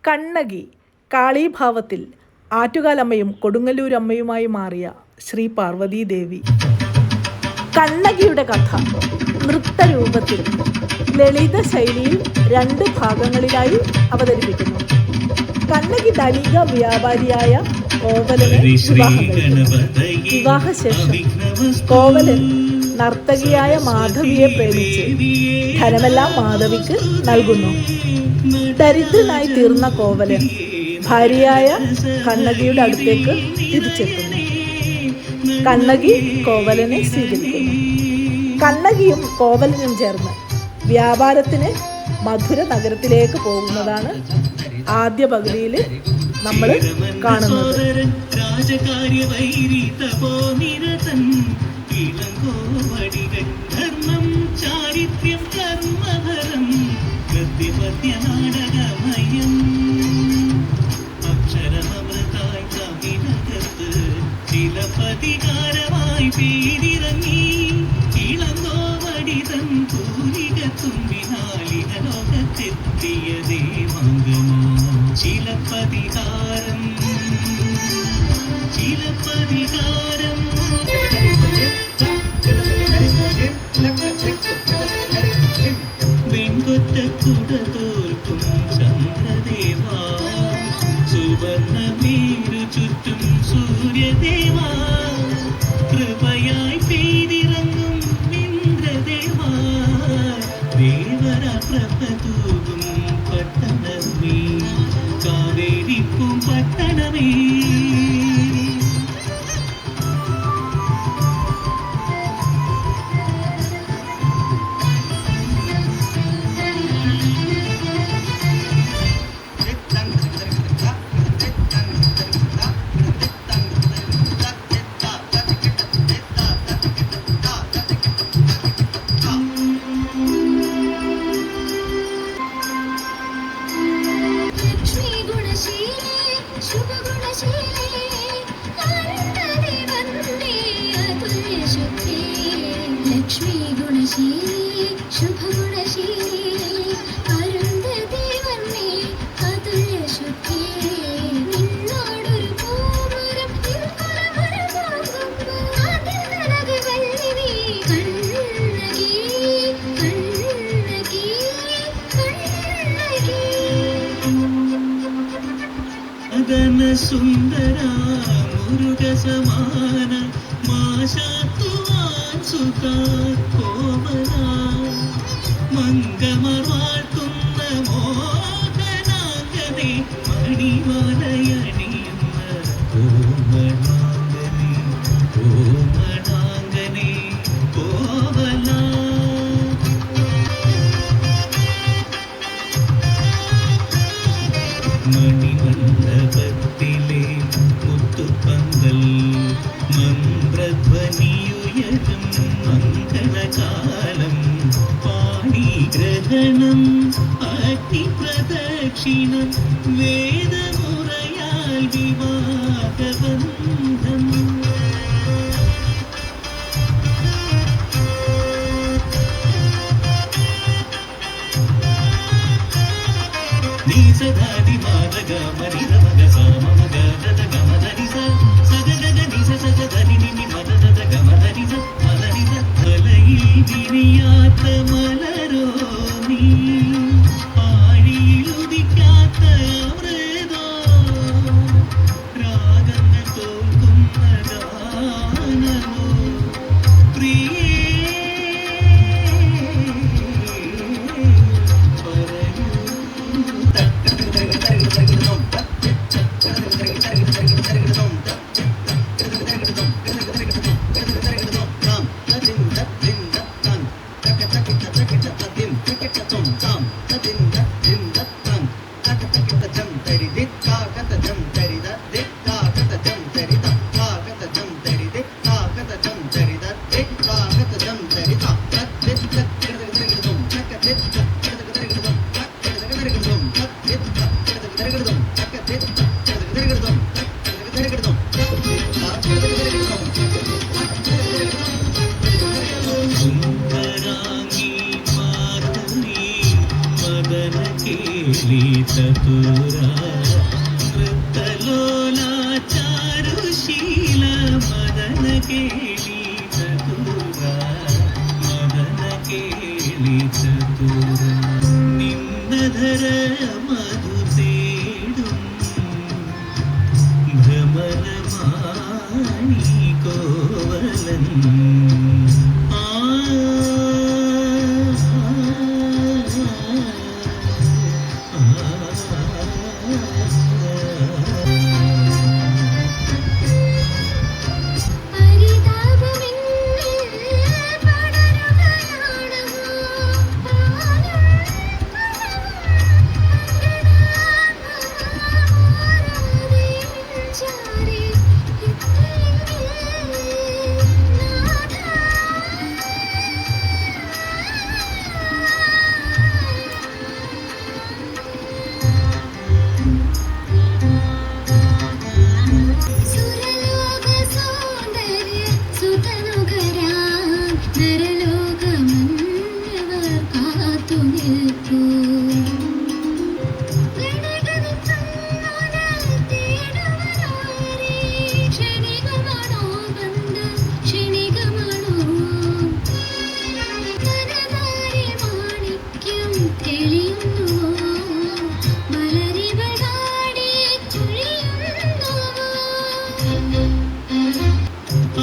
കണ്ണകി കാളീഭാവത്തിൽ ആറ്റുകാലമ്മയും കൊടുങ്ങല്ലൂരമ്മയുമായി മാറിയ ശ്രീ പാർവതീദേവി. കണ്ണകിയുടെ കഥ നൃത്തരൂപത്തിൽ ലളിത ശൈലിയിൽ 2 ഭാഗങ്ങളിലായി അവതരിപ്പിക്കുന്നു. കണ്ണകി ധനിക വ്യാപാരിയായ കോവലനെ വിവാഹശേഷം കോവലൻ നർത്തകിയായ മാധവിയെ പ്രേമിച്ച് ധനമെല്ലാം മാധവിക്ക് നൽകുന്നു. ദരിദ്രനായി തീർന്ന കോവലൻ ഭാര്യയായ കണ്ണകിയുടെ അടുത്തേക്ക് തിരിച്ചെത്തുന്നു. കണ്ണകി കോവലനെ സ്വീകരിക്കുന്നു. കണ്ണകിയും കോവലനും ചേർന്ന് വ്യാപാരത്തിന് മധുര നഗരത്തിലേക്ക് പോകുന്നതാണ് ആദ്യ പകുതിയിൽ നമ്മൾ കാണുന്നത്. ചിലപ്പതികാരമായി പേരിറങ്ങി ഇളങ്കോവടിതൻ പൂരിക തുമ്പിനാലിക ലോകത്തെത്തിയതേ മംഗമോ. ചിലപ്പതികാരം ചിലപ്പതികാരം വെൺകൊറ്റ കുട തോൽക്കും ചന്ദ്രദേവാ, സുവർണ വീരു ചുറ്റും സൂര്യദേവാ, കൃപയായി പെയ്തിറങ്ങും ഇന്ദ്രദേവാ, ദേവര പ്രഭതൂകും പട്ടണമേ, കാവേരിപ്പും പട്ടണമേ. സുന്ദര മുരുക സമാന മാശാത്തുവാൻ സുഖ കോമല മംഗമർ വാഴ്ത്തുന്ന മോഹനാംഗനെ മണിമലയണിയുന്ന ഓമനാംഗനെ ഓമനാംഗനെ കോവല. മണിമണ്ഡപത്തിലെ മുത്തുപന്തൽ മന്ത്രധ്വനിയുയരും മംഗളകാലം, പാണിഗ്രഹണം അഗ്നിപ്രദക്ഷിണം വേദമുറയാൽ വിവാഹബന്ധം. നീസധാതി മാതക മനിത മഗ സാമ മഗ ദദ ഗമ ധനിസ സഗഗ നിസ സഗധനി നിനി മദ ദദ ഗമ ധനിസ മദനിസ. മലയിൽ വിരിയാത്ത മലരോ നീ, ആഴിയിലുദിക്കാത്ത അമൃതോ, രാഗങ്ങൾ തോൽക്കുന്ന ഗാനമോ പ്രിയേ ചതുരാ വൃത്തലോലാ ചാരുശീല മദന കേളി ചതുരാ മദന കേളി ചതുരാ നിന്നധര മധു തേടും ഭ്രമരമാണി കോവലൻ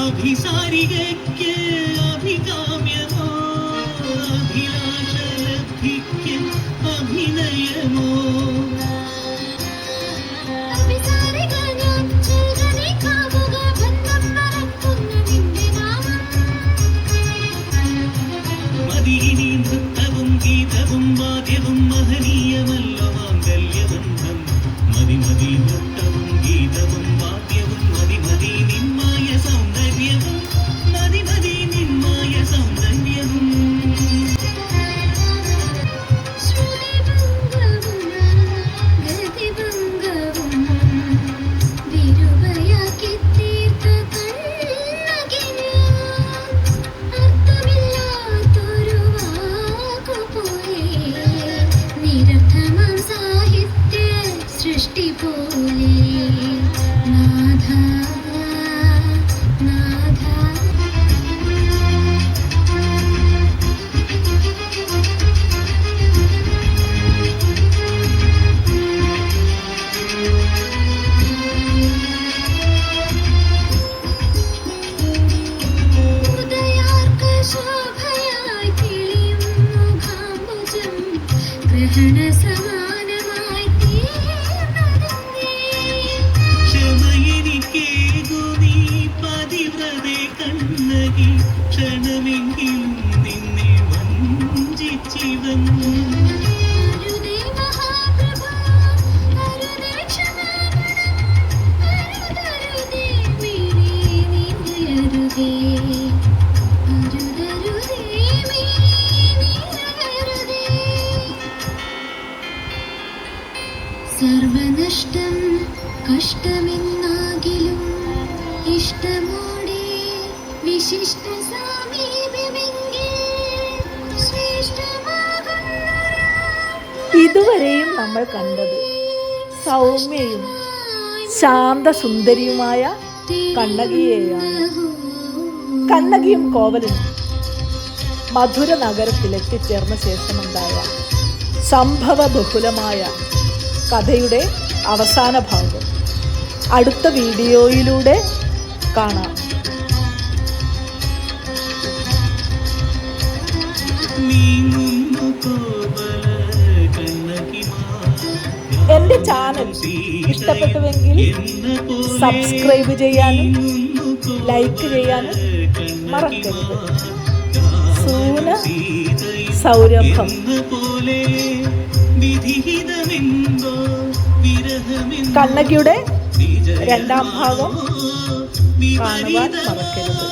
അഭിസാരികയ്ക്ക് അഭികാമ്യമോ അഭിലാഷലബ്ധിക്ക് അഭിനയമോ മദീനി നൃത്തവും ഗീതവും വാദ്യവും മഹനീയമല്ലോ മാംഗല്യബന്ധം മതി മതി നൃത്തവും ഗീതവും വാദ്യവും മതി മതി നിന്മായ സൗന്ദര്യവും മതി മതി നിന്മായ സൗന്ദര്യവും സൃഷ്ടി പോലെ നാഥ നാഥ ഉദയാർക്ക ശോഭയായി തെളിയും മുഖാംബുജം ഗ്രഹണ സമാനമായി ക്ഷമയെനിക്കേകു നീ പതിവ്രതേ കണ്ണകി ക്ഷണമെങ്കിലും നിന്നെ വഞ്ചിച്ചിവൻ സർവനഷ്ടം കഷ്ടമെന്നാകിലും ഇഷ്ടമോടെ വിശിഷ്ട സാമീപ്യമെങ്കിൽ ഇതുവരെയും നമ്മൾ കണ്ടത് സൗമ്യയും ശാന്തസുന്ദരിയുമായ കണ്ണകിയെയാണ്. കണ്ണകിയും കോവലനും മധുര നഗരത്തിലെത്തിച്ചേർന്ന ശേഷമുണ്ടായ സംഭവബഹുലമായ കഥയുടെ അവസാന ഭാഗം അടുത്ത വീഡിയോയിലൂടെ കാണാം. എൻ്റെ ചാനൽ ഇഷ്ടപ്പെട്ടുവെങ്കിൽ സബ്സ്ക്രൈബ് ചെയ്യാനും ലൈക്ക് ചെയ്യാനും മറക്കരുത്. സൂന സൗരഭം കണ്ണകിയുടെ 2ാം ഭാഗം കാണുവാൻ മറക്കരുത്.